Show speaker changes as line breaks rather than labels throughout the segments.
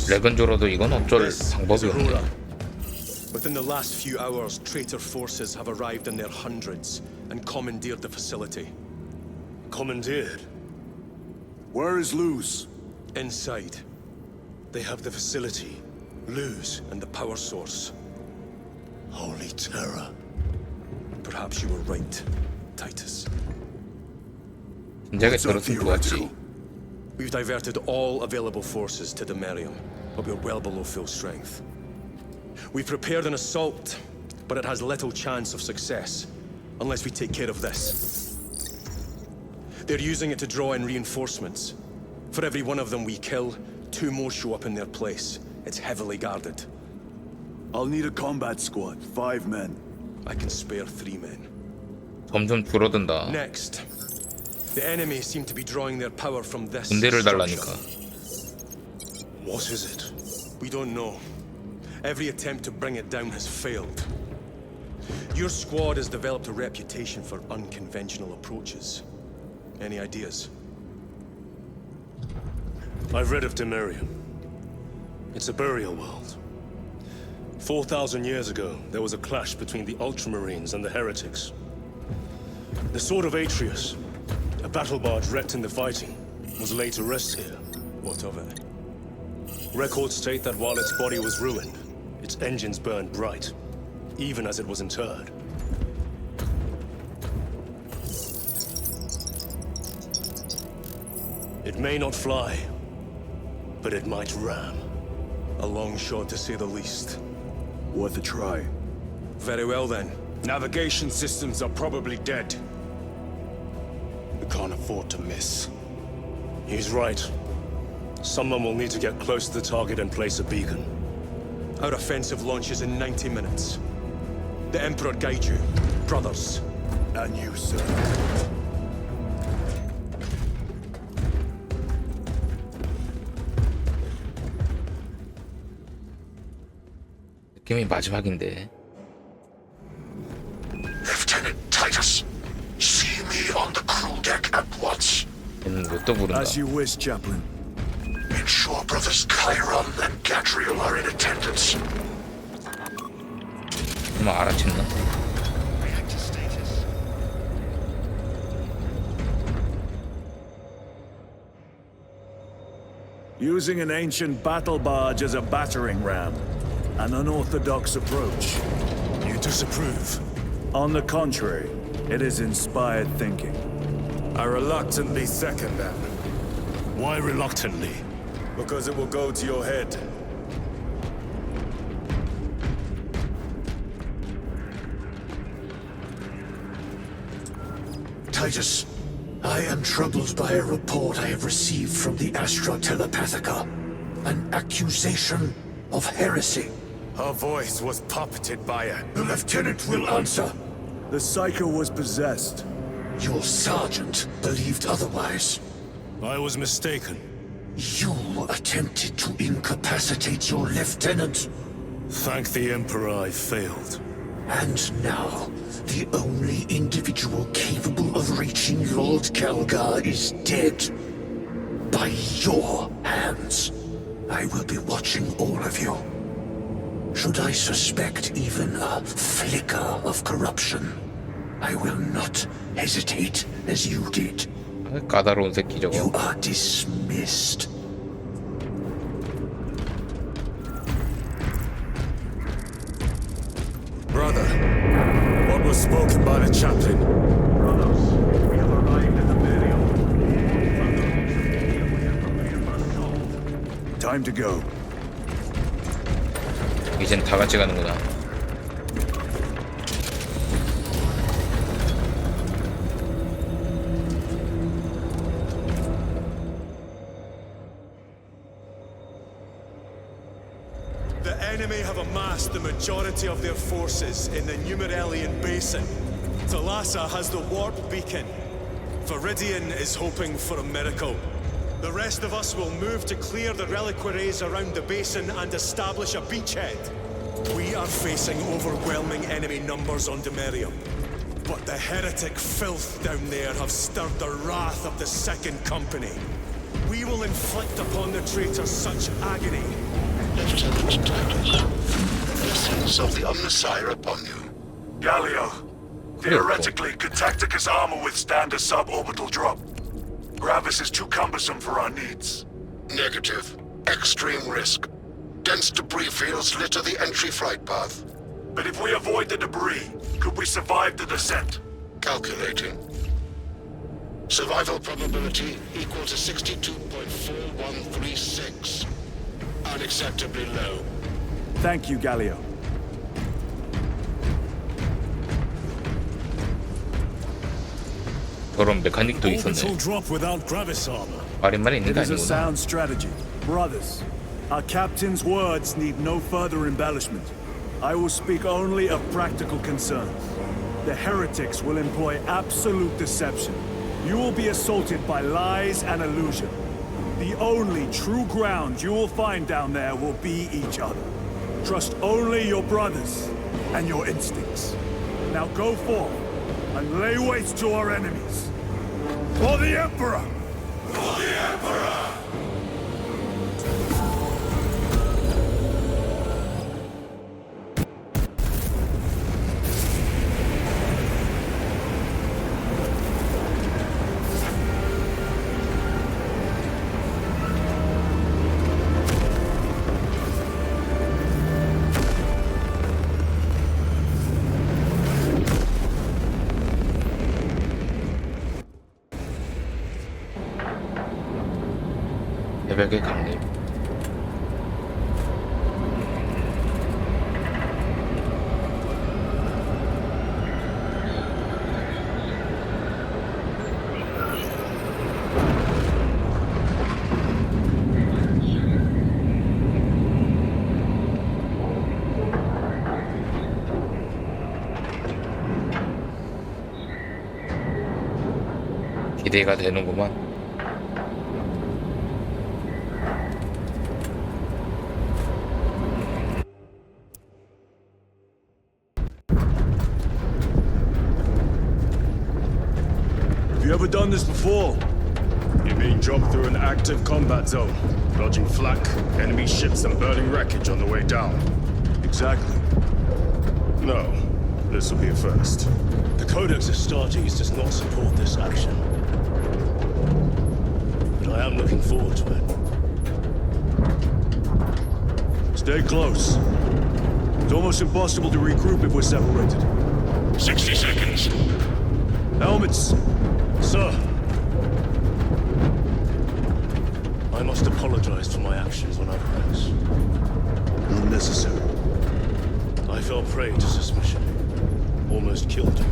렉은 줄어도 이건 어쩔 방법이 없네.
Within the last few hours, traitor forces have arrived in their hundreds and commandeered the facility.
Commandeered?
Where is Luz?
Inside, they have the facility, Luz, and the power source.
Holy terror.
Perhaps you were right, Titus.
진작에 들었으면 좋았지.
We've diverted all available forces to Demerium, but we're well below full strength. We've prepared an assault, but it has little chance of success, unless we take care of this. They're using it to draw in reinforcements. For every one of them we kill, 2 more show up in their place. It's heavily guarded.
I'll need a combat squad, 5 men.
I can spare 3 men.
점점 줄어든다.
Next, the enemy seem to be drawing their power from this
군대를
structure.
달라니까.
What is it?
We don't know. Every attempt to bring it down has failed. Your squad has developed a reputation for unconventional approaches. Any ideas?
I've read of Demerium. It's a burial world. 4,000 years ago, there was a clash between the Ultramarines and the Heretics. The Sword of Atreus, a battle barge wrecked in the fighting, was laid to rest here.
What of it?
Records state that while its body was ruined, its engines burned bright, even as it was interred. It may not fly, but it might ram.
A long shot, to say the least.
Worth a try.
Very well, then.
Navigation systems are probably dead. We can't afford to miss.
He's right. Someone will need to get close to the target and place a beacon.
Our offensive launches in 90 minutes. The Emperor guide you, brothers.
And you, sir.
느낌이 마지막인데.
Lieutenant Titus, see me on the crew deck at once.
얘는 왜 또 부른다.
As you wish, Chaplain.
Ensure brothers Chiron and Gadriel are in attendance.
정말 알아챘나?
Using an ancient battle barge as a battering ram. An unorthodox approach.
You disapprove?
On the contrary, it is inspired thinking.
I reluctantly second that.
Why reluctantly?
Because it will go to your head.
Titus, I am troubled by a report I have received from the Astra Telepathica. An accusation of heresy.
Her voice was puppeted by a...
The lieutenant will answer.
The Psycho was possessed.
Your sergeant believed otherwise.
I was mistaken.
You attempted to incapacitate your lieutenant.
Thank the Emperor I failed.
And now, the only individual capable of reaching Lord Kelgar is dead. By your hands. I will be watching all of you. Should I suspect even a flicker of corruption, I will not hesitate as you did.
까다로운 새끼 저거.
You are dismissed.
Brother, what was spoken by the chaplain?
Brothers, we have arrived at the burial.
Time to go.
이젠 다 같이 가는구나.
The enemy have amassed the majority of their forces in the Numeralian Basin. Thalassa has the warp beacon. Viridian is hoping for a miracle. The rest of us will move to clear the reliquaries around the basin and establish a beachhead. We are facing overwhelming enemy numbers on Demerium. But the heretic filth down there have stirred the wrath of the Second Company. We will inflict upon the traitors such agony
Lieutenant Titus. Blessings of the Omnissiah upon you.
Galio, theoretically, could Tacticus armor withstand a suborbital drop? Gravis is too cumbersome for our needs.
Negative. Extreme risk. Dense debris fields litter the entry flight path.
But if we avoid the debris, could we survive the descent?
Calculating. Survival probability equal to 62.4136. Unacceptably low.
Thank you, Galio.
저런 메카닉도
Orbital
있었네.
drop without Gravis armor.
말인말이 있는
It
게
is a
아니구나.
sound strategy. Brothers, our captain's words need no further embellishment. I will speak only of practical concerns. The heretics will employ absolute deception. You will be assaulted by lies and illusion. The only true ground you will find down there will be each other. Trust only your brothers and your instincts. Now go forth and lay waste to our enemies. For the Emperor!
For the Emperor!
새벽의 강림. 기대가 되는구만.
Have you ever done this before?
You're being dropped through an active combat zone, dodging flak, enemy ships and burning wreckage on the way down.
Exactly.
No, this will be a first.
The Codex Astartes does not support this action. But I am looking forward to it.
Stay close. It's almost impossible to regroup if we're separated.
60 seconds.
Helmets!
Sir! I must apologize for my actions on Apex.
Unnecessary.
I fell prey to suspicion. Almost killed you.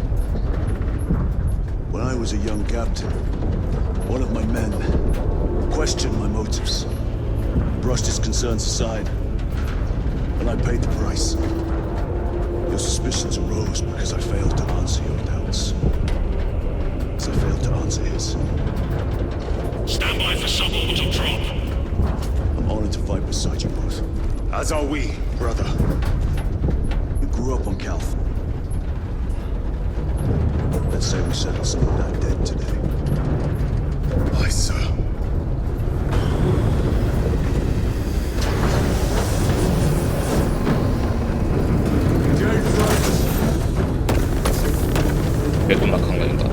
When I was a young captain, one of my men questioned my motives, brushed his concerns aside, and I paid the price. Your suspicions arose because I failed to answer your doubts. Because I failed to answer his.
Stand by for suborbital drop.
I'm honored to fight beside you both.
As are we, brother.
You grew up on Calth. Let's say we settle some of that debt today.
Aye, sir.
그래도 막 강간인가?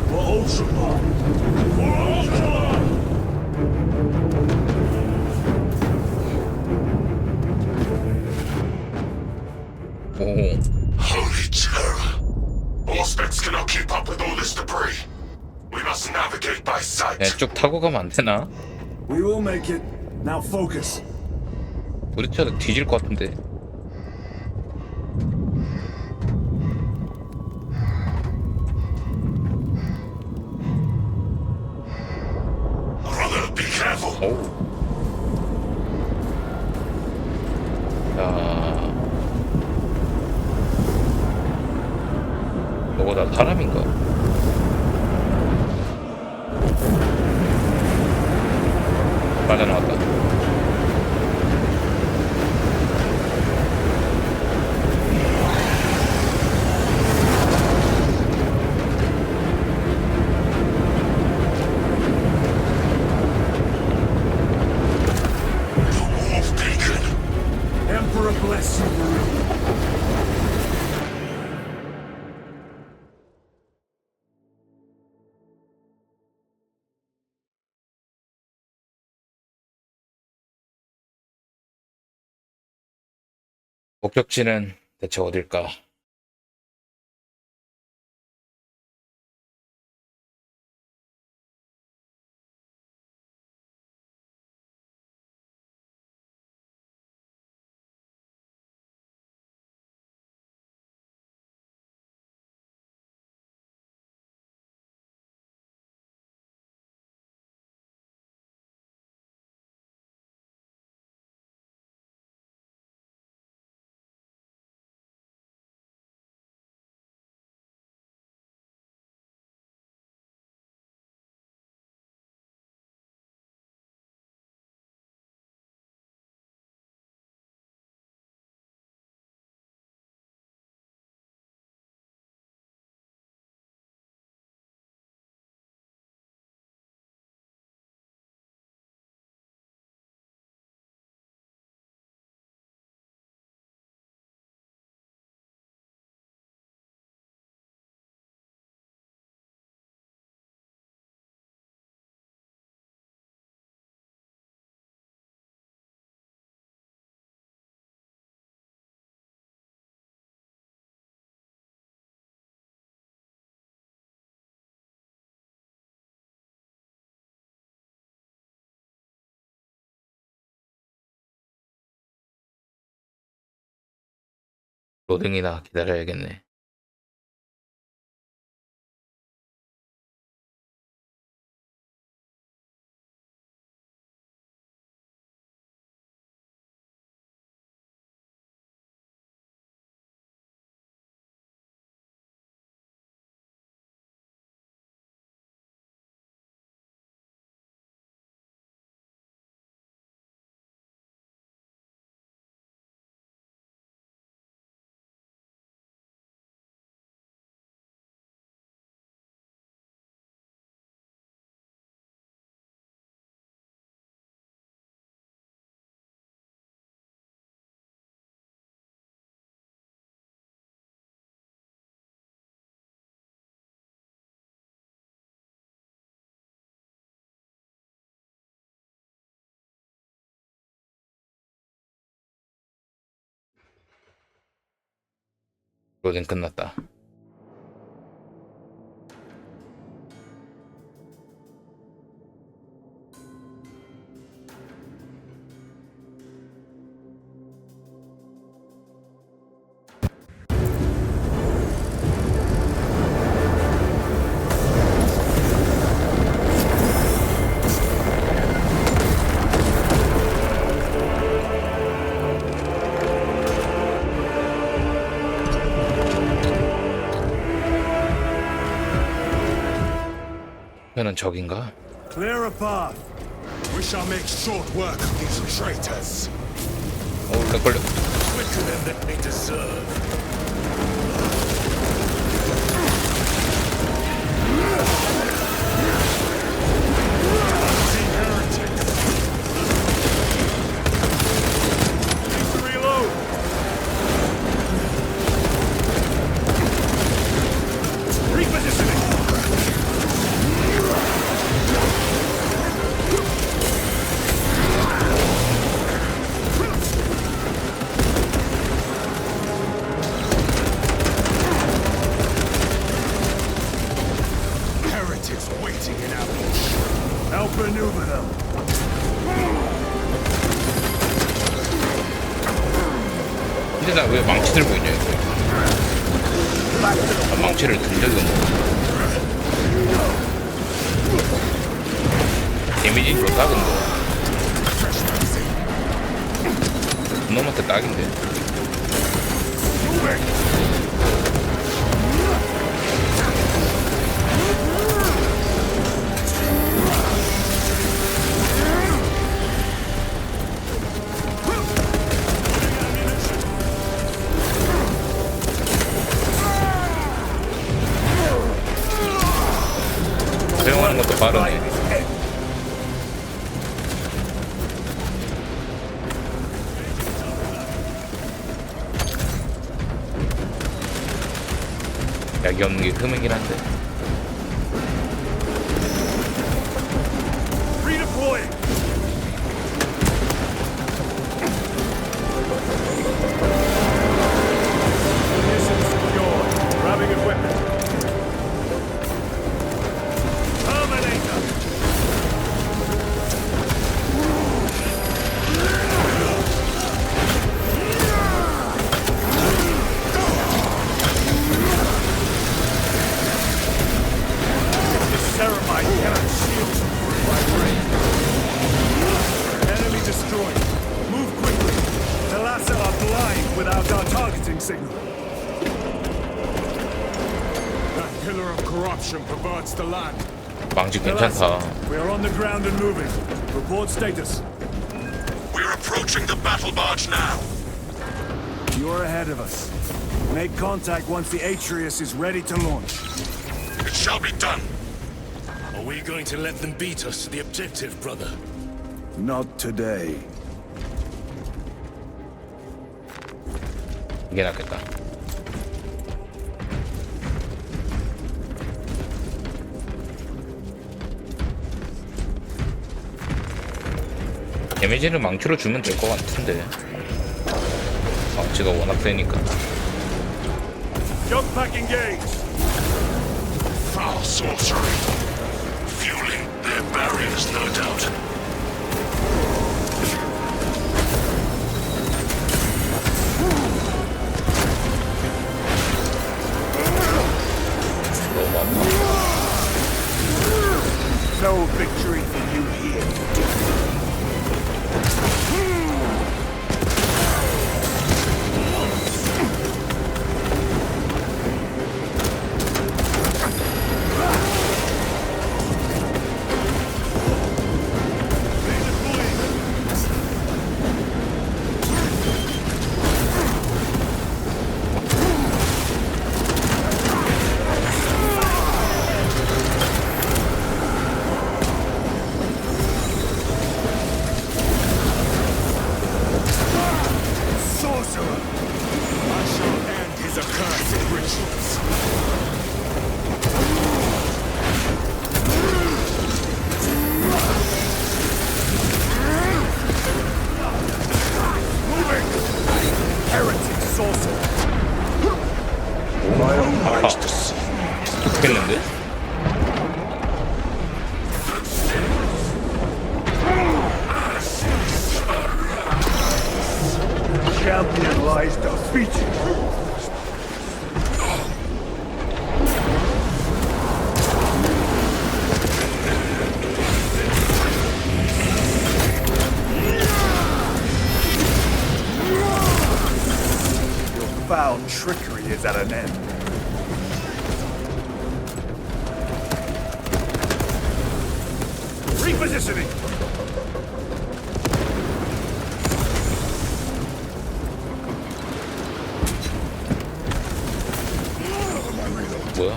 For Ultramar!
오,
Holy terror. Auspex cannot keep up with all this debris. We must navigate by sight.
그냥 쭉 타고 가면 안 되나?
We will make it. Now focus.
부딪혀도 뒤질 것 같은데.
Brother, be careful.
오. 야. 저거 다 사람인가? 빠져나왔다.
The Wolf Beacon.
Emperor bless you, Marine.
목적지는 대체 어딜까? 로딩이나 기다려야겠네. 로딩 끝났다. 표는 적인가?
Clear a path.
We shall make short work of these traitors.
렉 걸려.
Quicker than they deserve.
Outmaneuver them.
근데 나 왜 망치 들고 있냐 이거. 나 망치를 든 적이 없네. 데미지 좋다 근데. 그놈한테 딱인데. 사용하는 것도 빠르네. 약이 없는 게 흠이긴 한데.
Redeploying. Mission secure. Grabbing equipment. Terminator. Ceramite cannot shield them by range. Enemy destroyed. Move quickly. The Lhasa are blind without our targeting signal.
That pillar of corruption perverts the land.
망치
The
괜찮다.
Lhasa, we are on the ground and moving. Report status.
We're approaching the battle barge now.
You're ahead of us. Make contact once the Atreus is ready to launch.
It shall be done.
Are we going to let them beat us to the objective, brother?
Not today.
이게 낫겠다. 데미지는 망치로 주면 될 것 같은데. 망치가 워낙 세니까.
Jump pack engaged.
Foul sorcery. Fueling their barriers, no doubt.
너무 아파.
No victory for you here. Sorcerer! I shall end his accursed rituals. Moving! Heretic sorcerer! My own eyes to see.
좋겠는데?
Champion lies defeated. Your foul trickery is at an end. Repositioning!
뭐야?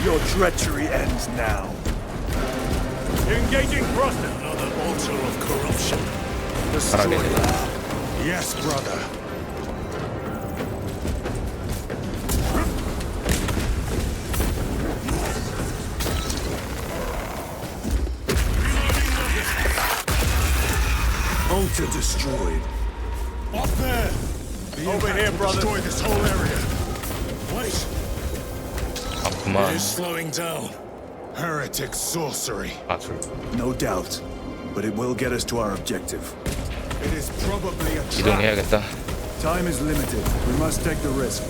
Your treachery ends now. Engaging Brosnan.
Another altar of corruption.
살아야 되나?
Yes, brother.
Altar destroyed.
Up there! The
Over
impact
here,
will
brother.
destroy this whole area.
Wait,
아프만.
it is slowing down.
Heretic sorcery.
마술.
No doubt. But it will get us to our objective.
It is probably a trap.
이동해야겠다.
Time is limited. We must take the risk.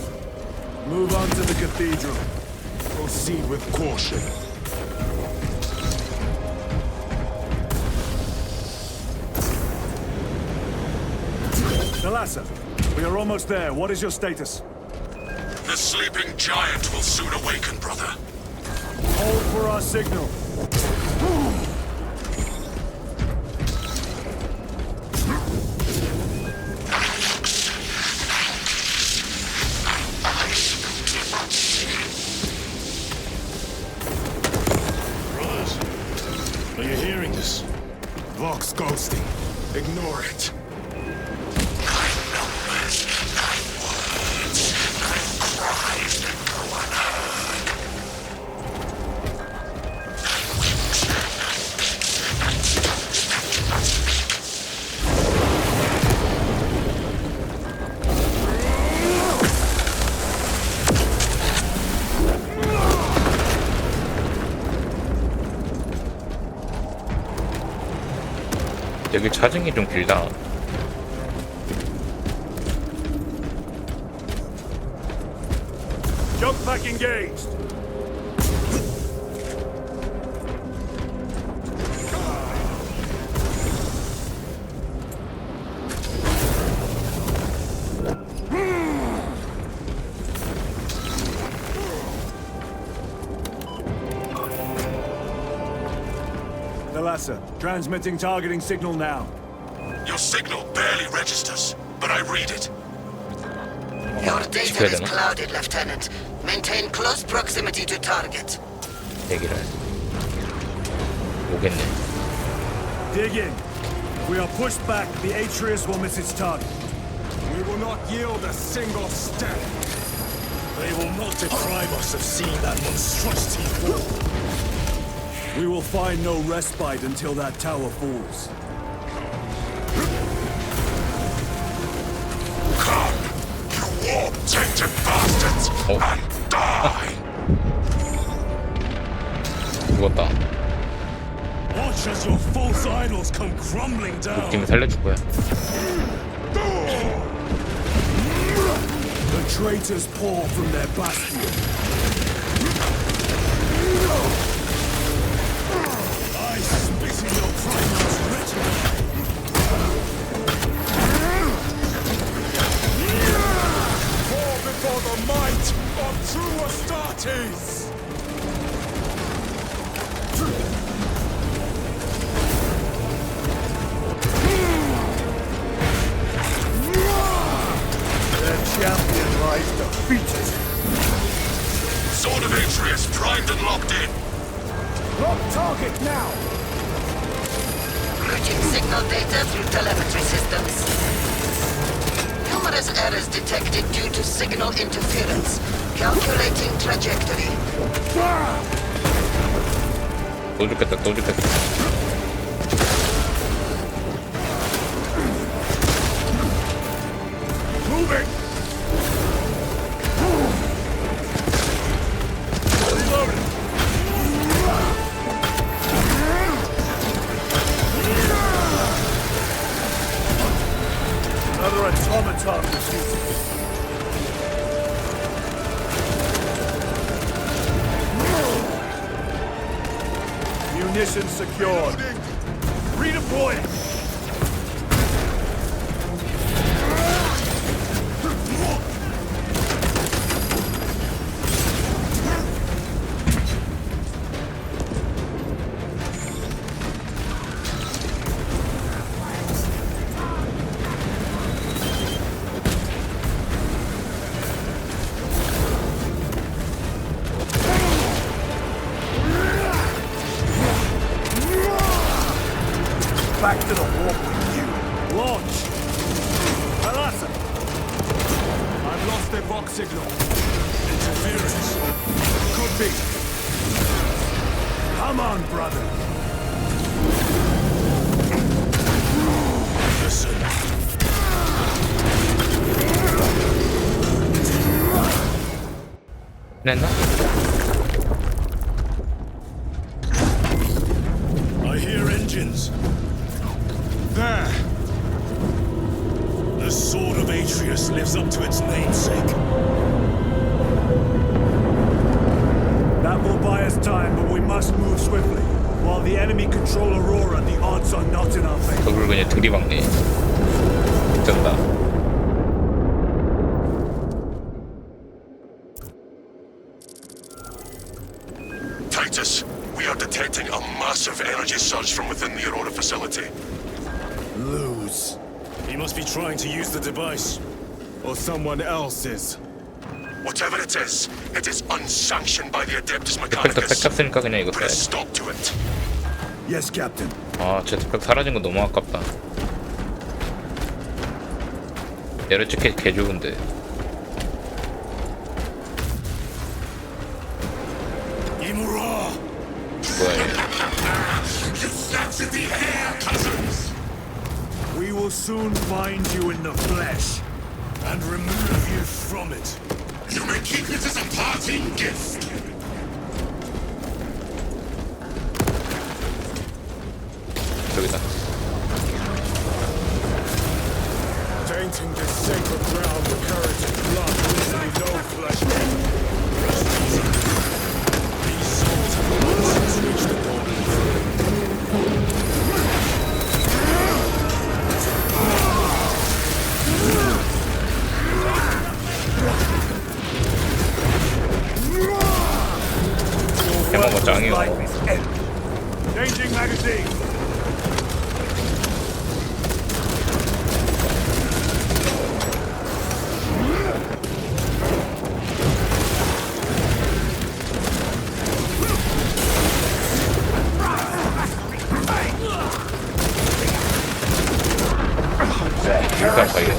Move on to the cathedral.
Proceed with caution.
Thalassa, we are almost there. What is your status?
The sleeping giant will soon awaken, brother.
Hold for our signal.
clock's ghosting. Ignore it.
여기 차징이 좀 길다.
Jump pack engaged. Thalassa, transmitting targeting signal now.
Your signal barely registers, but I read it.
Your data is
되나?
clouded, Lieutenant. Maintain close proximity to target.
얘기를 오겠네.
Dig in. If we are pushed back, the Atreus will miss its target.
We will not yield a single step.
They will not deprive us of seeing that monstrosity fall.
We will find no respite until that tower falls.
Come, you warp-tainted bastards, and die!
죽었다.
Watch as your false idols come crumbling down.
팀이 살려줄 거야.
The traitors pour from their bastion.
I spit in your primate's regiment.
Fall before the might of true Astartes!
Their champion lies defeated.
Sword of Atreus primed and locked in.
Lock target now!
Routing signal data through telemetry systems. Numerous errors detected due to signal interference. Calculating trajectory.
또 죽겠다. 또 죽겠다.
Moving! Another automaton defeated. Munitions secured. Redeploying. Back to the warp with you. Launch! Thalassa!
I've lost their box signal.
Interference.
Could be.
Come on, brother!
Listen.
끝냈나?
I hear engines.
There!
The sword of Atreus lives up to its namesake.
That will buy us time, but we must move swiftly. While the enemy control Aurora, the odds are not in our favor.
저걸 그냥 들이박네. 미쳤다.
Titus, we are detecting a massive energy surge from within the Aurora facility.
Lose.
He must be trying to use the device.
Or someone else is.
Whatever it is unsanctioned by the Adeptus
에펙터 백
Mechanicus.
잡으니까 그냥 이거
Put a
써야지.
stop to it.
Yes, Captain.
아, 제트팩 사라진 거 너무 아깝다. 에러 티켓 개 좋은데.
Imura!
뭐야 얘.
We will soon find you in the flesh.
And remove you from it.
You may keep it as a parting gift.
저기다.
Tainting this sacred ground with heretic blood will leave no flesh. These souls have long since reached the golden throne.
해먹어 짱이요.
Changing magazine.
깜짝이야.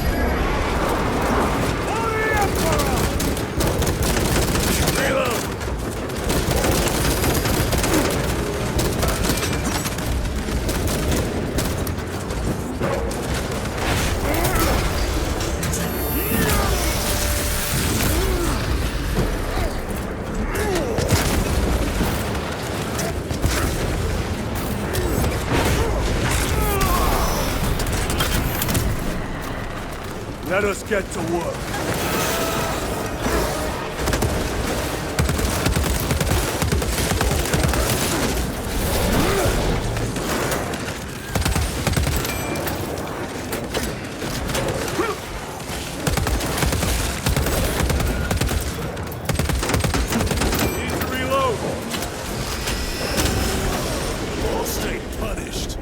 Let us get to work. Need to reload.
All stay punished.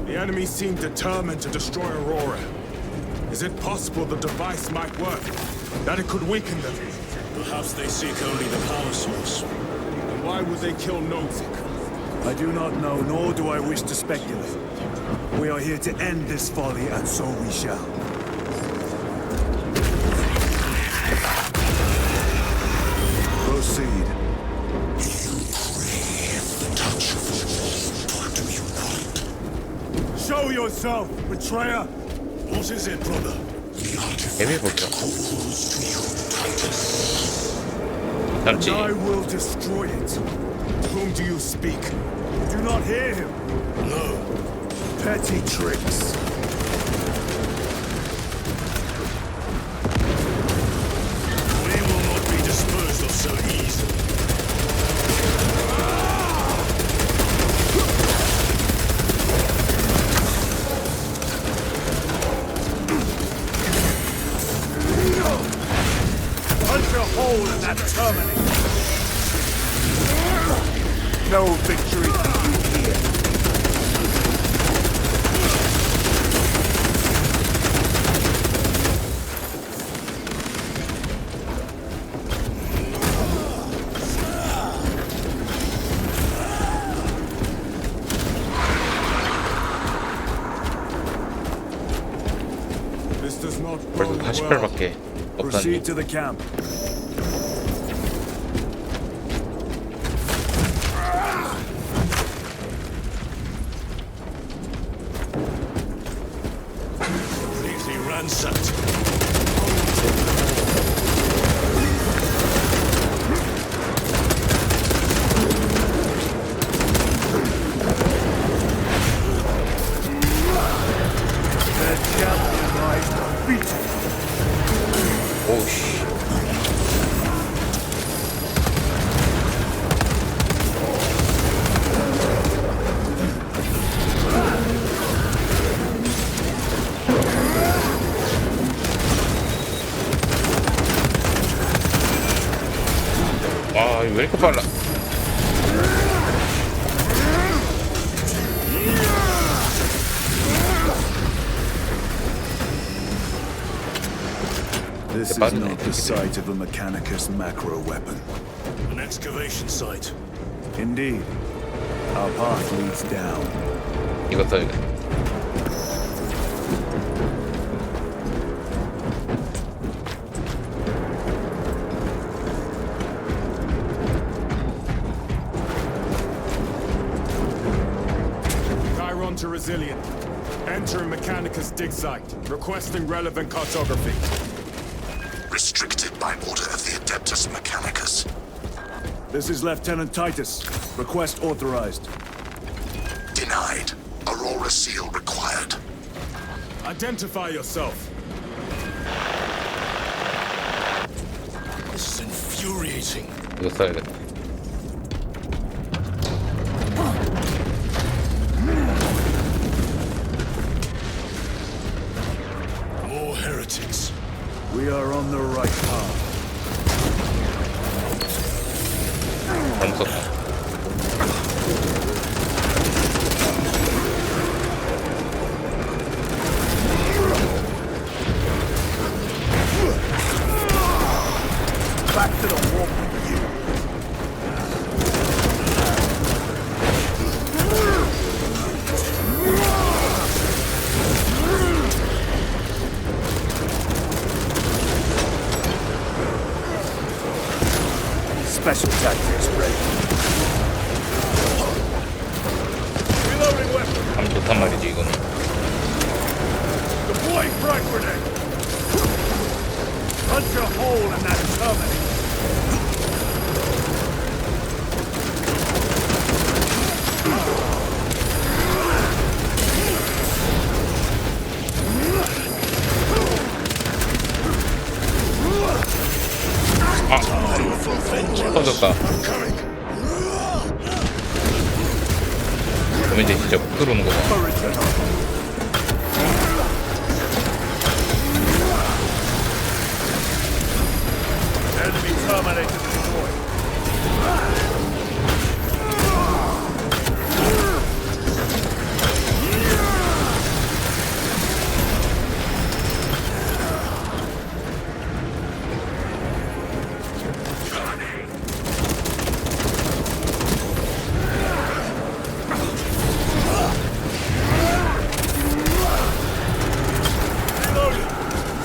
The enemy seem determined to destroy Aurora. Is it possible the device might work? That it could weaken them?
Perhaps they seek only the power source.
Then why would they kill Nozick?
I do not know, nor do I wish to speculate. We are here to end this folly, and so we shall. Proceed. Show yourself, betrayer!
What is it, brother?
애매 볼게요. 잠시.
I will destroy it.
To whom do you speak?
You do not hear him.
No.
Petty tricks.
We will not be disposed of so easily.
Punch a hole in that terminal. No victory for you here.
This does not
벌써
bode
80발밖에 없다니.
Proceed to the camp.
completely ransacked.
The champion lies defeated.
오우씨. 와, 이거 왜 이렇게 빨라?
This is not the site of a Mechanicus macro weapon.
An excavation site.
Indeed. Our path leads down.
이거 써야겠다.
Chiron to Resilient. Enter Mechanicus dig site. Requesting relevant cartography.
Restricted by order of the Adeptus Mechanicus.
This is Lieutenant Titus. Request authorized.
Denied. Aurora seal required.
Identify yourself.
This is infuriating.
이거 써야겠다.
More heretics.
We are on the right path.
너무 썼다.
Back to the warp with you. Special tactics ready. Reloading weapon.
참 좋단 말이지 이거는.
Deploying frag grenade. Punch a hole in that terminal.
터졌다. 그럼 이제 진짜 못 들어오는 거봐.
Enemy terminator destroyed. Reloading.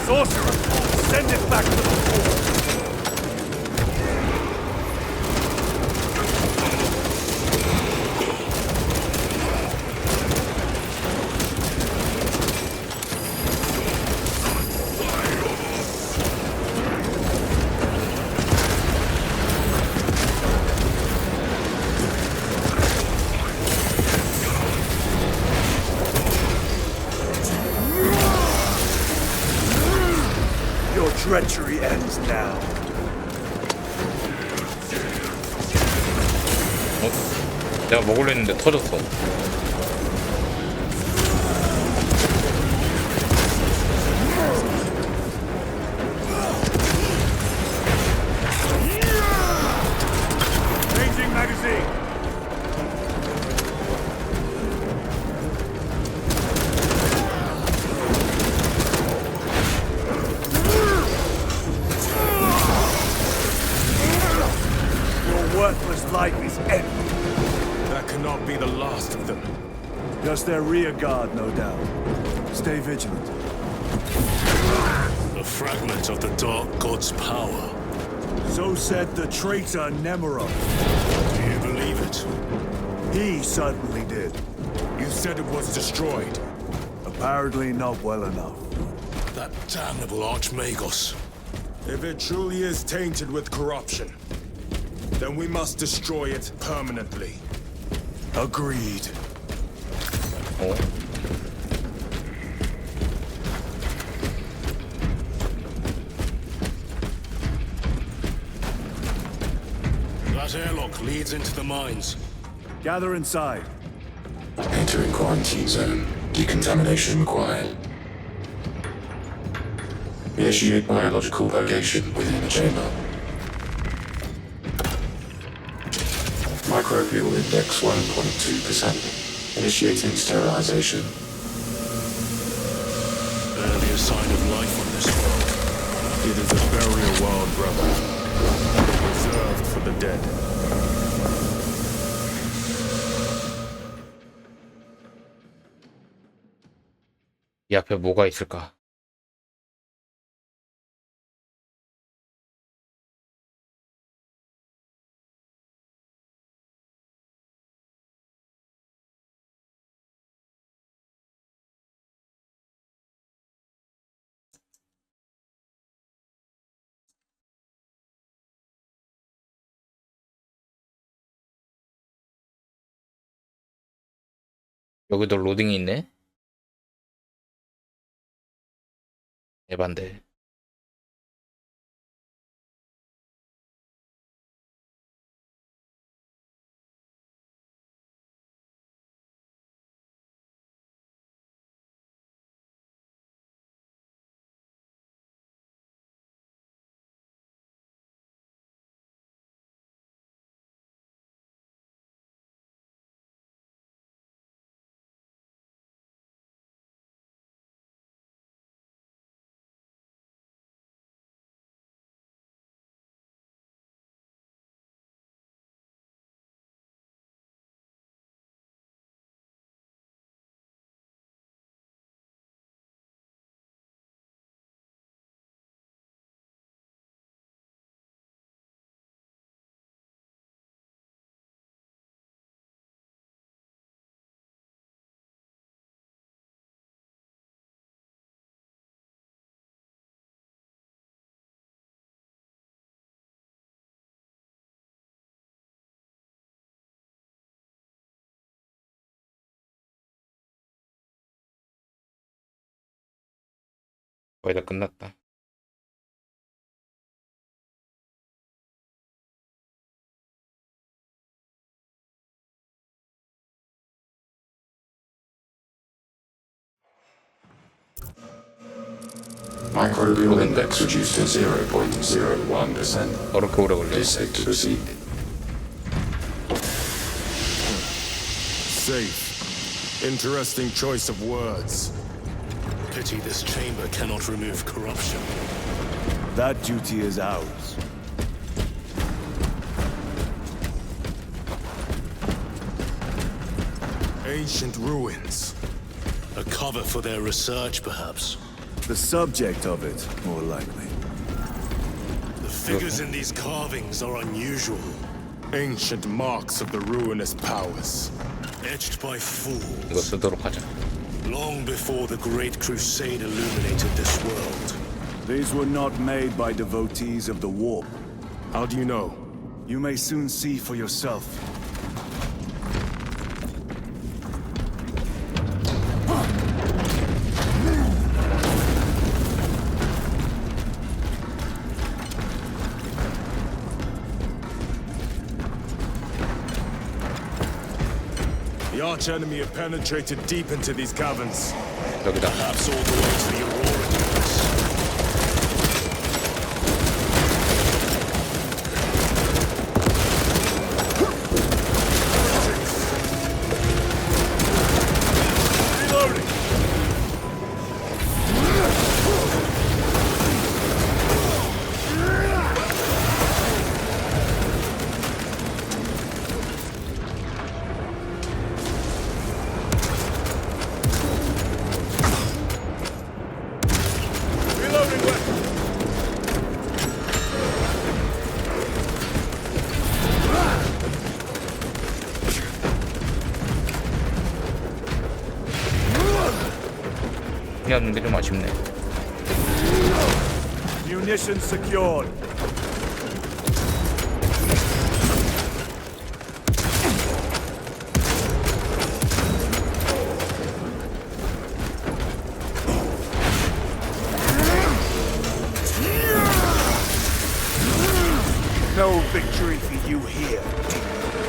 Sorcerer, send it back to the fort. Your treachery ends now.
내가 먹으려 했는데 터졌어.
Changing magazine. Your worthless life is ended.
That cannot be the last of them.
Just their rear guard, no doubt. Stay vigilant.
A fragment of the Dark God's power.
So said the traitor Nemeroth.
Do you believe it?
He certainly did.
You said it was destroyed.
Apparently not well enough.
That damnable Archmagos.
If it truly is tainted with corruption, then we must destroy it permanently.
Agreed.
어?
That airlock leads into the mines.
Gather inside.
Entering quarantine zone. Decontamination required. Initiate biological purgation within the chamber. Microbial index 1.2%. Initiating sterilization.
Barely a sign of life on this world.
It is a burial world, brother. Reserved for the dead.
이 앞에 뭐가 있을까? 여기도 로딩이 있네? 에반데. 거의 다 끝났다.
Microbial index reduced to 0.01%.
어렵게 오래 걸려.
Safe to proceed.
Safe. Interesting choice of words.
Pity this chamber cannot remove corruption.
That duty is ours.
Ancient ruins.
A cover for their research, perhaps.
The subject of it, more likely.
The figures in these carvings are unusual,
Ancient marks of the ruinous powers.
etched by
이거
fools,
쓰도록 하자.
long before the Great Crusade illuminated this world.
These were not made by devotees of the warp.
How do you know?
You may soon see for yourself.
The arch-enemy have penetrated deep into these caverns.
여기다.
Perhaps all the way to the Aurora device.
없는 게 좀 아쉽네.
Munitions secured. No victory for you here.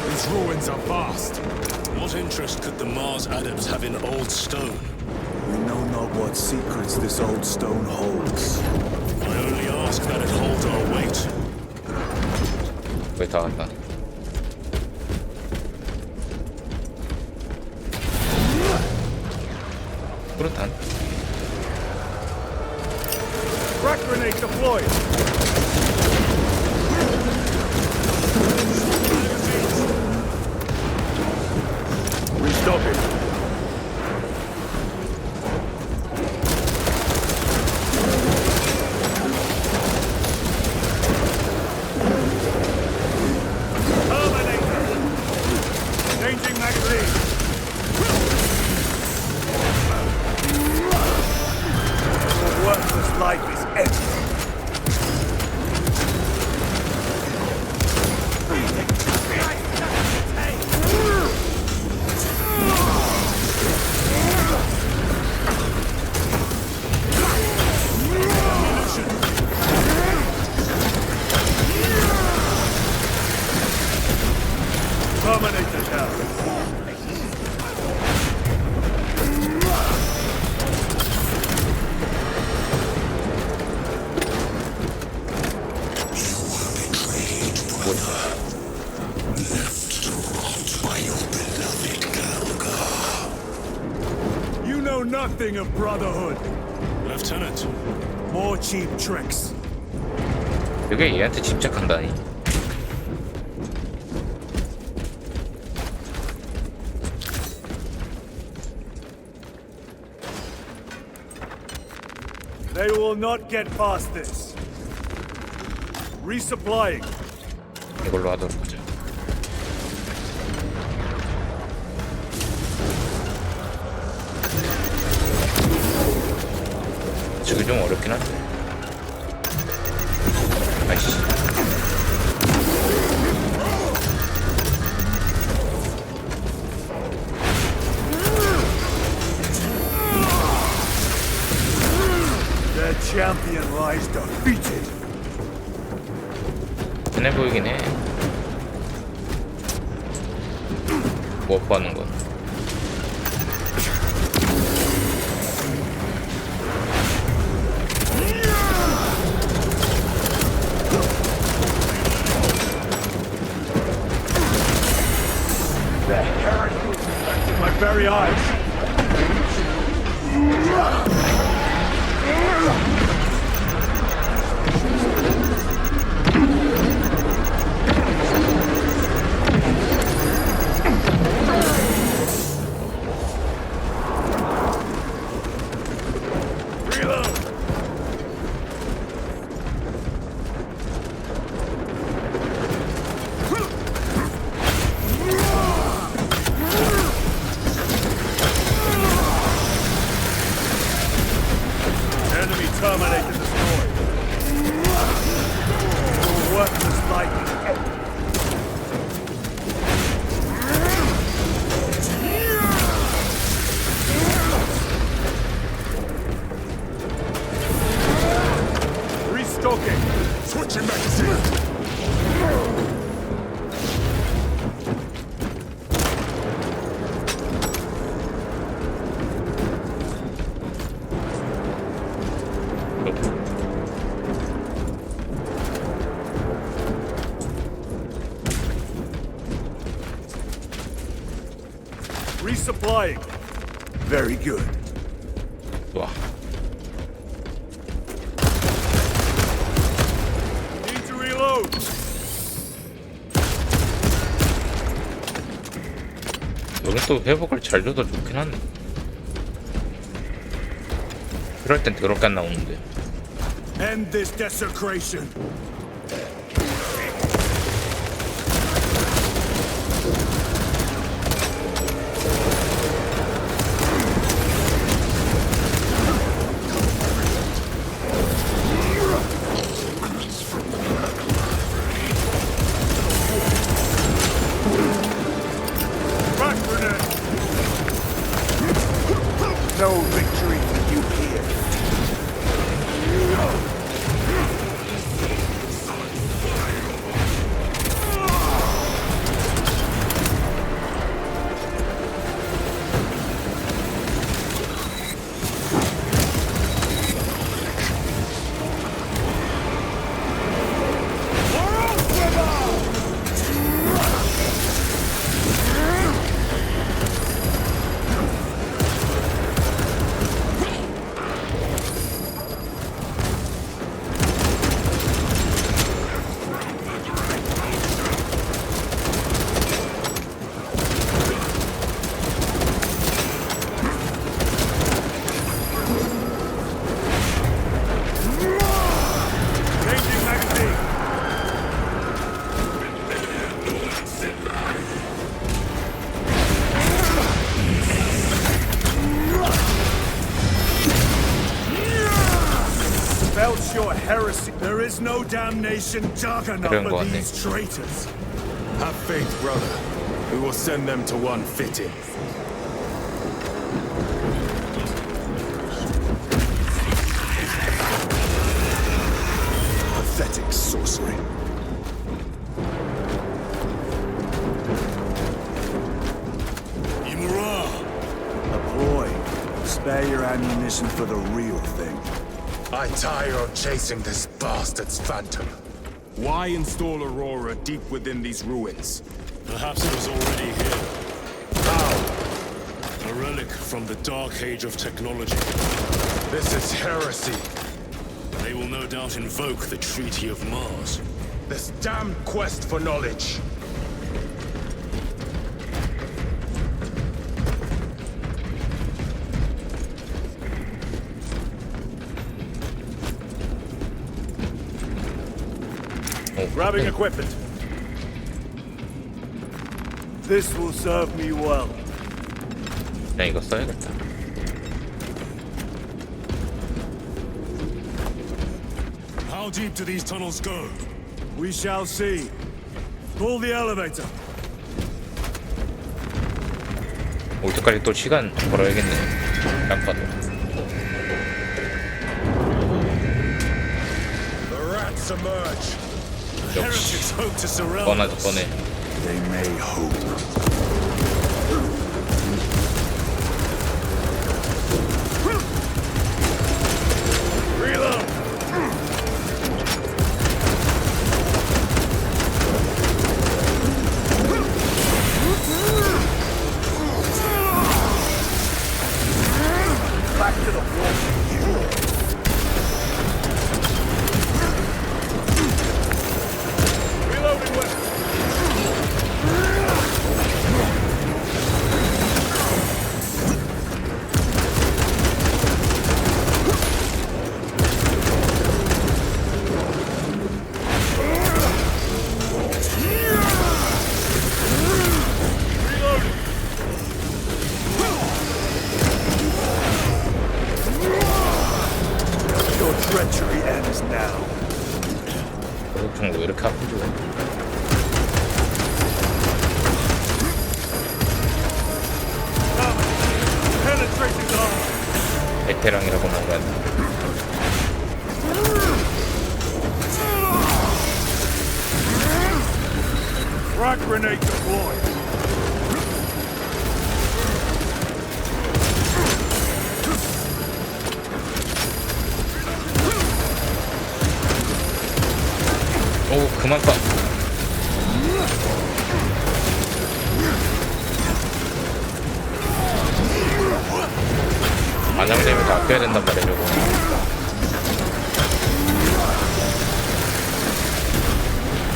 These ruins are vast.
What interest could the Mars adepts have in old stone?
We know not what secrets this old stone holds.
I only ask that it holds our weight.
거의 다 왔다. 그렇단.
Frag grenade deployed. Restock it. Changing magazine. Your worthless life is empty. Terminator down. You know nothing of brotherhood.
Lieutenant,
More cheap tricks.
이게 얘한테 집착한다니.
They will not get past this. Resupplying.
이걸로 하도록 하자. 저게 좀 어렵긴 한데. 아이씨.
Their champion lies defeated.
편해 보이긴 해. 못 봐는 건.
My very eyes. Reload. Enemy terminated destroyed. Your worthless life is empty. Restocking.
Switching magazine.
Resupplying. Very good.
좋아.
Need to reload.
여긴 또 회복을 잘 줘도 좋긴 한데. 그럴 땐 더럽게 안 나오는데.
End this desecration. Frag grenade. No victory for you here. Squelch your heresy. There is no damnation dark enough
그런 거
for
같네.
these traitors.
Have faith, brother. We will send them to one fitting.
Pathetic sorcery. A ploy. Spare your ammunition for the real thing.
I tire of chasing this bastard's phantom. Why install Aurora deep within these ruins?
Perhaps it was already here.
How?
A relic from the dark age of technology.
This is heresy.
They will no doubt invoke the Treaty of Mars.
This damned quest for knowledge.
Grabbing equipment. This will serve me well.
그냥 이거 써야겠다.
How deep do these tunnels go?
We shall see. Pull the elevator.
올 때까지 또 시간 벌어야겠네. 딱 봐도.
The rats emerge.
Heretics hope to surround
뻔하지
us.
뻔해.
They may hope. Reload! Back to the wall. Reloading weapon. Your treachery ends now.
그렇죠. 왜 이렇게 아픈지 모르겠네.
Penetrating the armor.
베테랑이라고 뭔가
Frag grenade deployed.
오 그만 쏴. 안양되면 다 아껴야 된단 말이야 저거.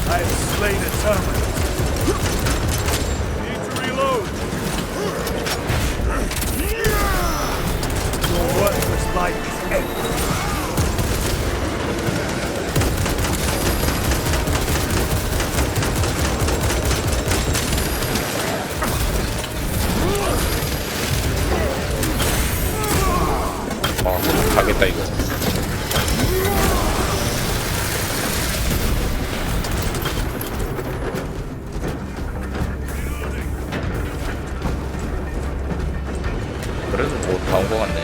I have slain a terminal. Need to reload. Your worthless life is ended.
와 가겠다 이거. 그래도 뭐 다 온 거 같네.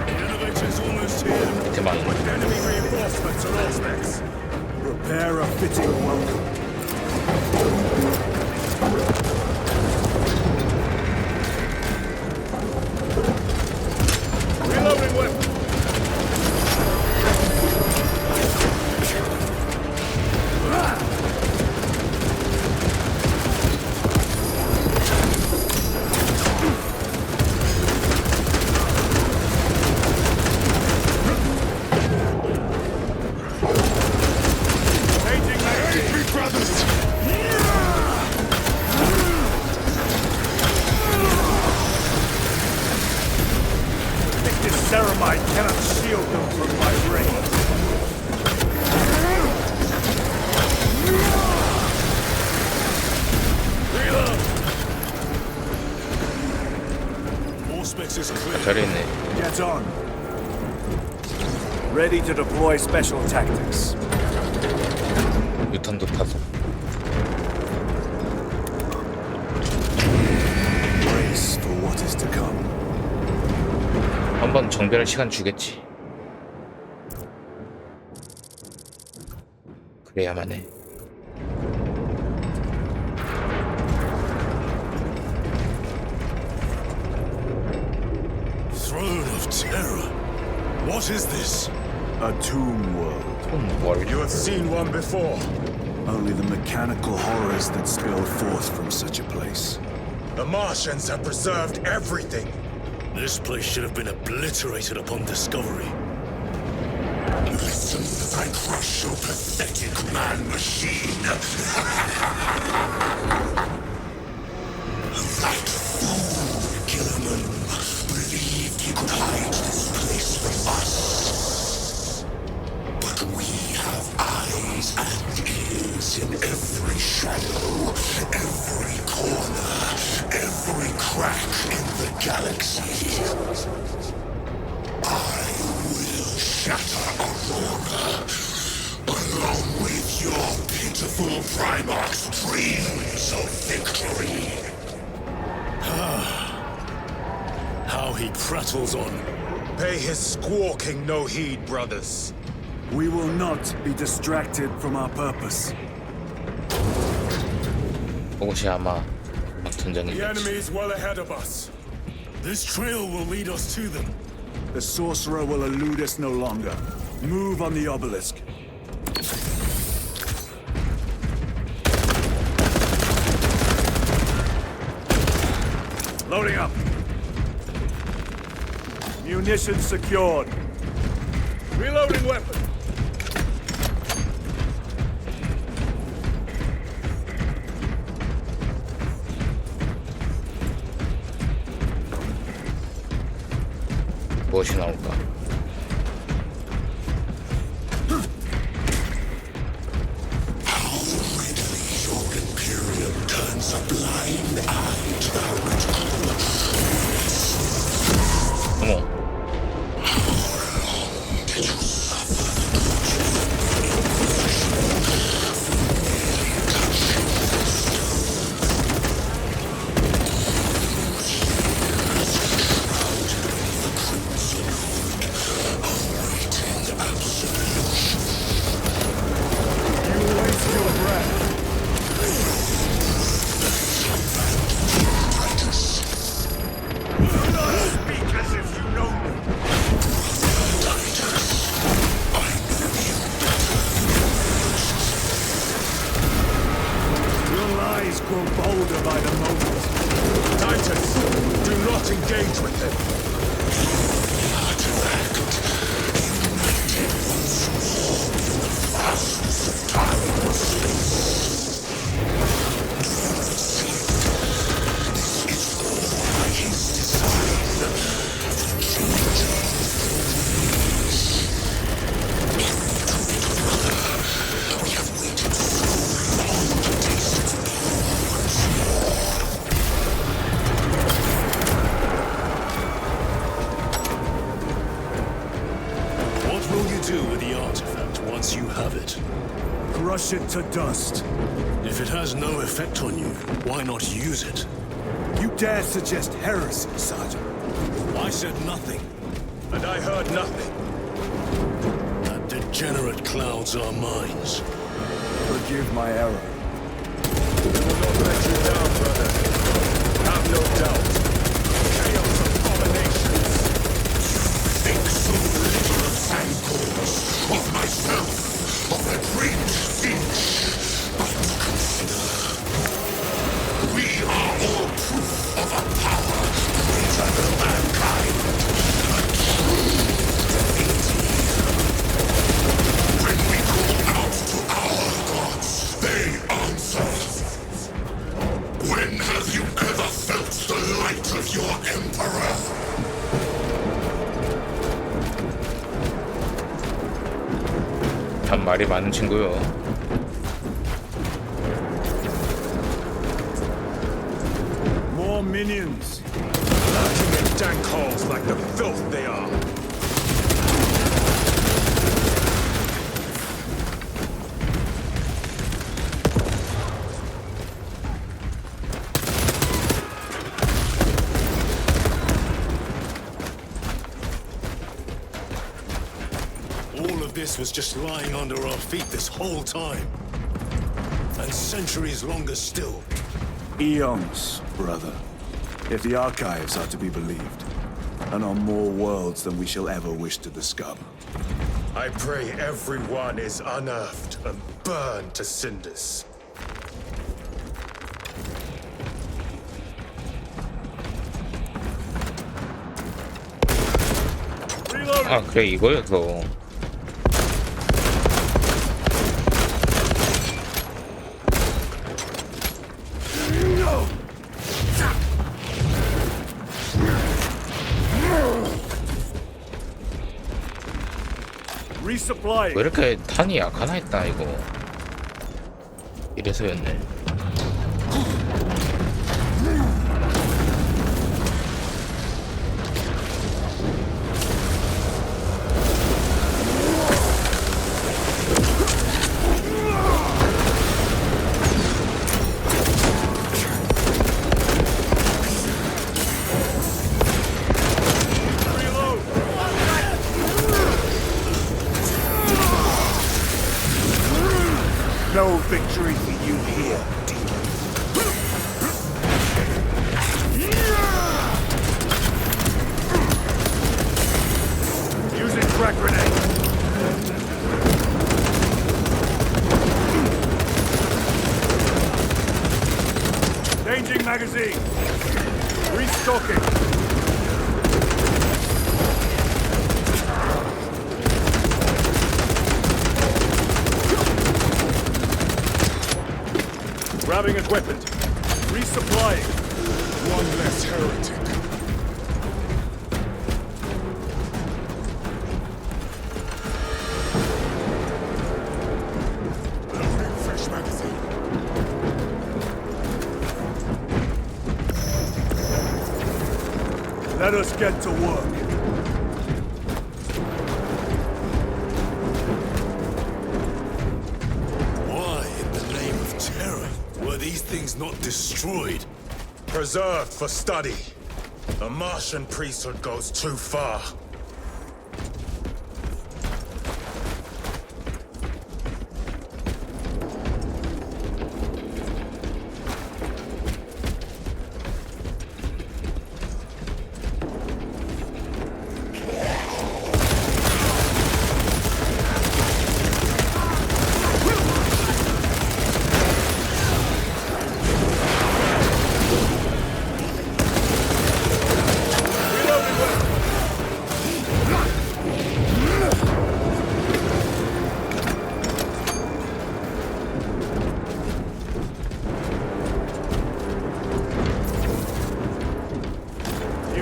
Elevator's almost here.
밑에 많은 거.
Enemy reinforcements are aspects. Prepare a fitting welcome. Reloading weapon. Ceramite cannot shield them from my rays. Reload!
All specs is clear.
자리에 있네.
Get on. Ready to deploy special tactics.
유탄도 타서.
Brace for what is to come.
한번 정비할 시간 주겠지. 그래야만 해.
Throne of Terror. What is this?
A tomb world.
You have seen one before.
Only the mechanical horrors that spill forth from such a place.
The Martians have preserved everything.
This place should have been obliterated upon discovery.
Listen as I crush your pathetic man-machine. That fool, Gilliman, believed he could hide this place from us. But we have eyes and ears in every shadow, every corner, every crack in the galaxy. I will shatter Aurora, along with your pitiful Primarch's dreams of victory.
How he prattles on.
Pay his squawking no heed, brothers.
We will not be distracted from our purpose.
그것이 아마 막
The
전쟁이겠지.
enemy is well ahead of us.
This trail will lead us to them.
The sorcerer will elude us no longer. Move on the obelisk. Loading up. Munitions secured. Reloading weapon.
무엇이 나올까? 어머.
Grow bolder by the moment.
Titus, do not engage with them.
Crush it to dust.
If it has no effect on you, why not use it?
You dare suggest heresy, Sergeant?
I said nothing.
And I heard nothing.
That degenerate clouds are minds.
Forgive my error.
We will not let you down, brother. Have no doubt. Chaos abominations.
Think so little of Thankors, of myself, of the great Finch. But consider, we are all proof of a power greater than mankind. A true divinity. When we call out to our gods, they answer. When have you ever felt the light of your Emperor?
참 말이 많은 친구요.
More minions.
Lurking in dank holes like the filth they are.
all of this was just lying under our feet this whole time. And centuries longer still.
Eons, brother. If the archives are to be believed. And on more worlds than we shall ever wish to discover.
I pray everyone is unearthed and burned to cinders.
아 그래 이거여서.
Resupplying.
왜 이렇게 탄이 약하나 했다 이거. 이래서였네.
No victory for you here, demon. Using crack grenade. Changing magazine. Restocking. Grabbing equipment. Resupplying.
One less heretic. Loading fresh magazine.
Let us get to work.
Why, in the name of terror, were these things not destroyed?
Preserved for study. The Martian priesthood goes too far.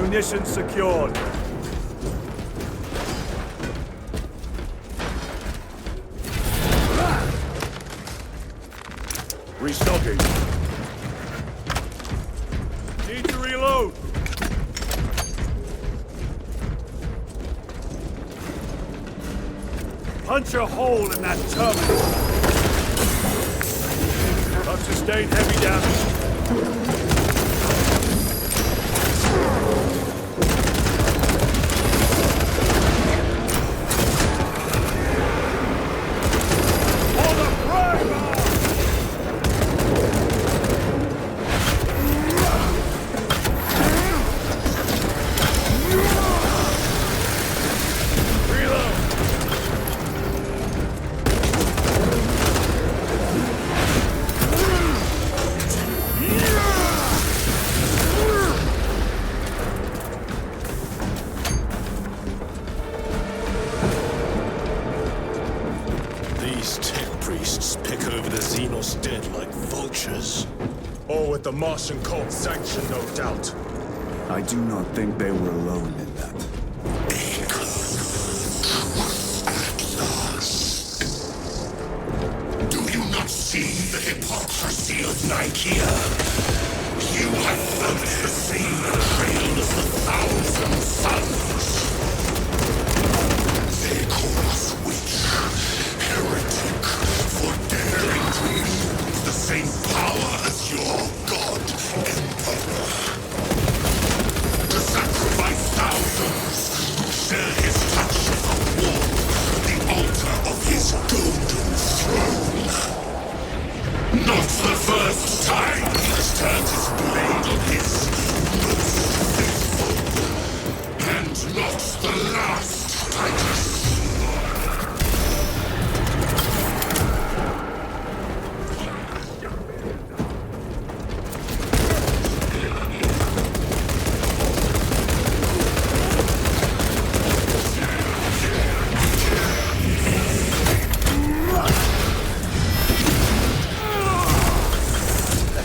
Munitions secured. Restocking. Need to reload. Punch a hole in that terminal. I've sustained heavy damage.
Or with the Martian cult sanction, no doubt.
I do not think they were alone in that.
Do you not see the hypocrisy of Nicaea? You have felt the same betrayal as the thousand suns. They call us witch, heretic, for daring to use the same power as your god, Emperor. To sacrifice thousands, to share his touch of the war, the altar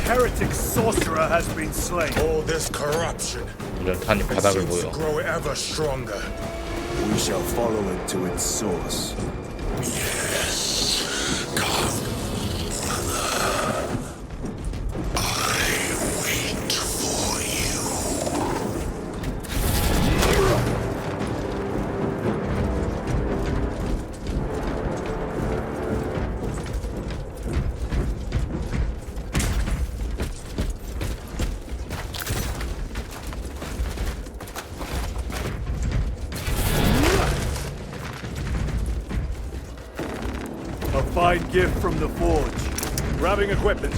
Heretic sorcerer has been slain.
All this corruption
이런 탄이
it
바닥을
seems to
보여.
grow ever stronger.
We shall follow it to its source. A fine gift from the forge. Grabbing equipment.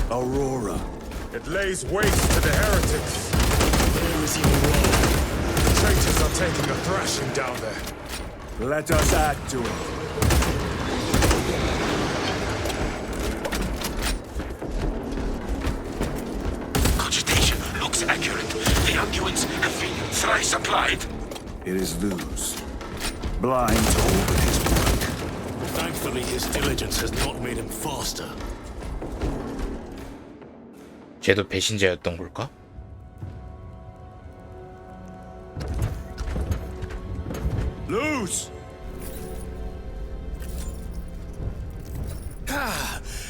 Aurora.
It lays waste to the heretics. There is even wrong. The traitors are taking a thrashing down there.
Let us add to it.
Cogitation looks accurate. The unguents have been thrice applied.
It is loose. Blind to all but his work.
Thankfully, his diligence has not made him faster.
쟤도 배신자였던 걸까?
Loose!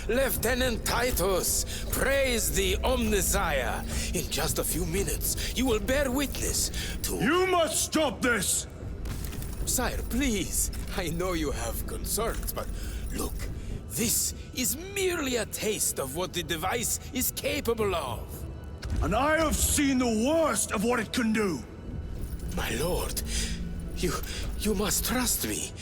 Lieutenant Titus, praise the Omnisire. In just a few minutes, you will bear witness to...
You must stop this!
Sire, please. I know you have concerns, but look, this is merely a taste of what the device is capable of.
And I have seen the worst of what it can do.
My lord, you must trust me.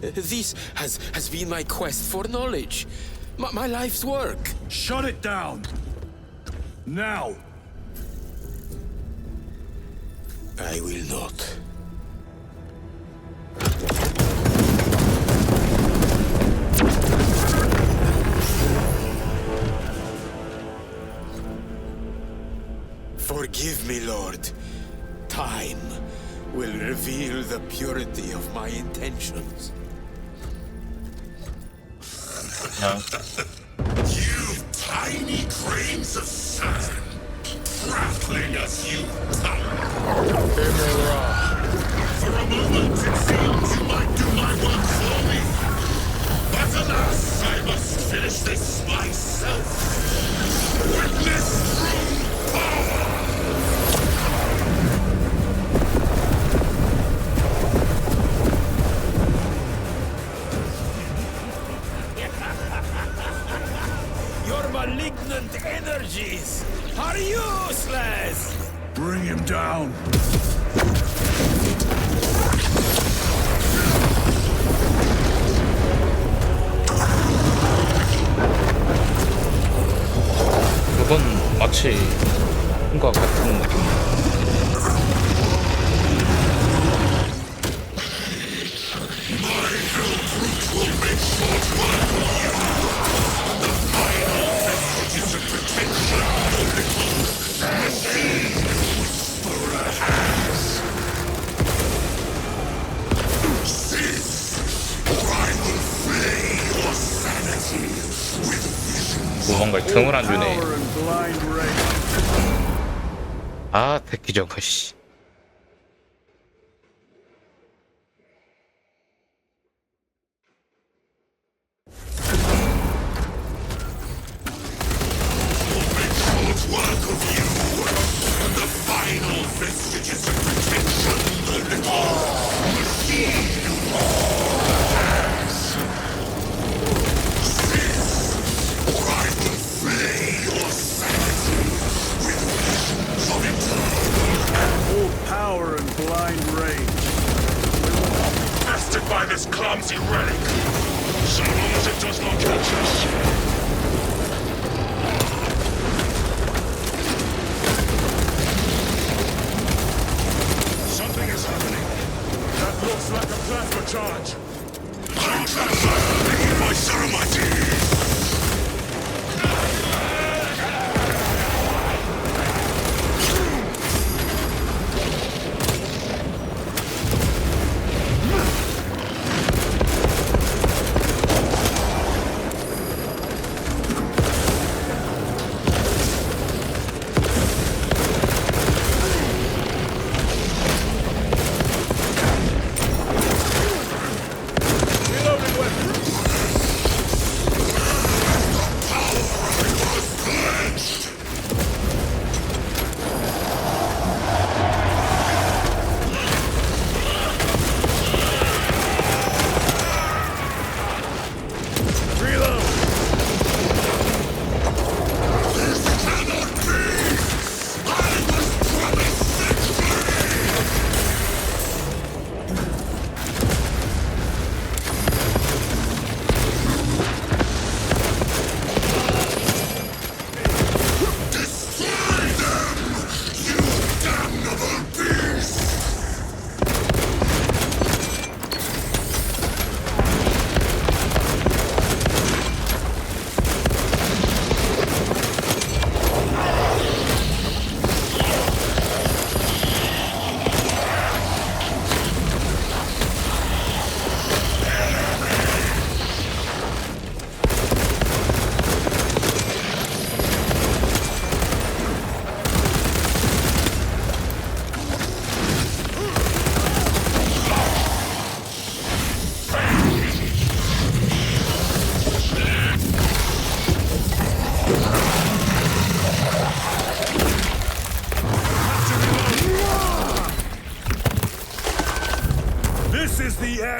This has been my quest for knowledge. My life's work.
Shut it down! Now!
I will not. Forgive me, Lord. Time will reveal the purity of my intentions.
You tiny grains of sand, prattling as you For a moment it seems you might do my work for me. But alas, I must finish this myself. Witness true power!
Your malignant energies are useless!
Bring him down!
그건 마치 뭔가 같은 느낌. 도망갈 틈을 안 주네. 아, 새끼 저거 씨.
this clumsy relic. So long as it does not catch us. Something is happening.
That looks like a plasma charge.
I'm transferring my ceremony.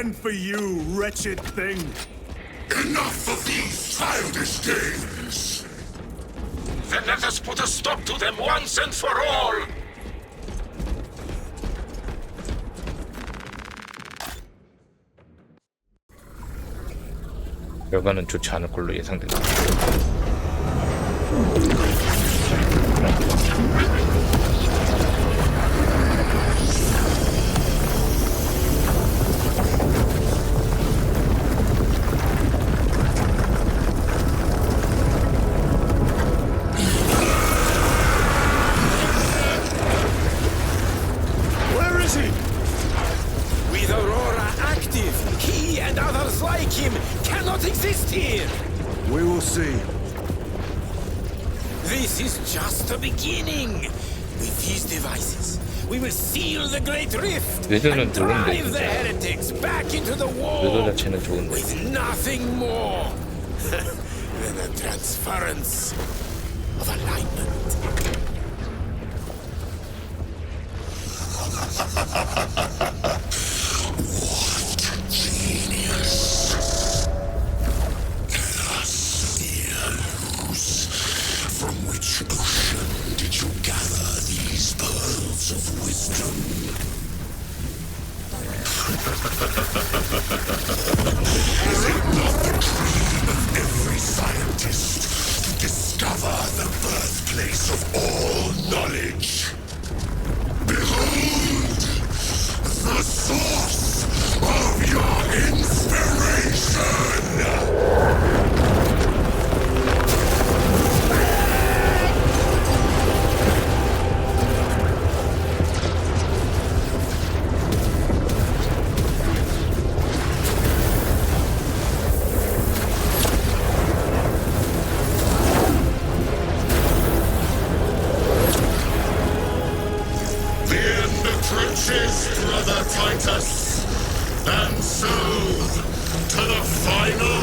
end for you, wretched thing.
Enough of these childish games! Then let us put a stop to them once and for all!
결과는 좋지 않을 걸로 예상된다.
Where is he? With Aurora active, he and others like him cannot exist here!
We will see.
This is just the beginning. With these devices, we will seal the Great Rift
뇌도는
and
좋은데
drive the
진짜.
heretics back into the
뇌도
war
자체는 좋은데.
with nothing more than a transference of alignment.
From which ocean did you gather these pearls of wisdom? Is it not the dream of every scientist to discover the birthplace of all knowledge? Behold, the source of your inspiration! Brother Titus, and so to the final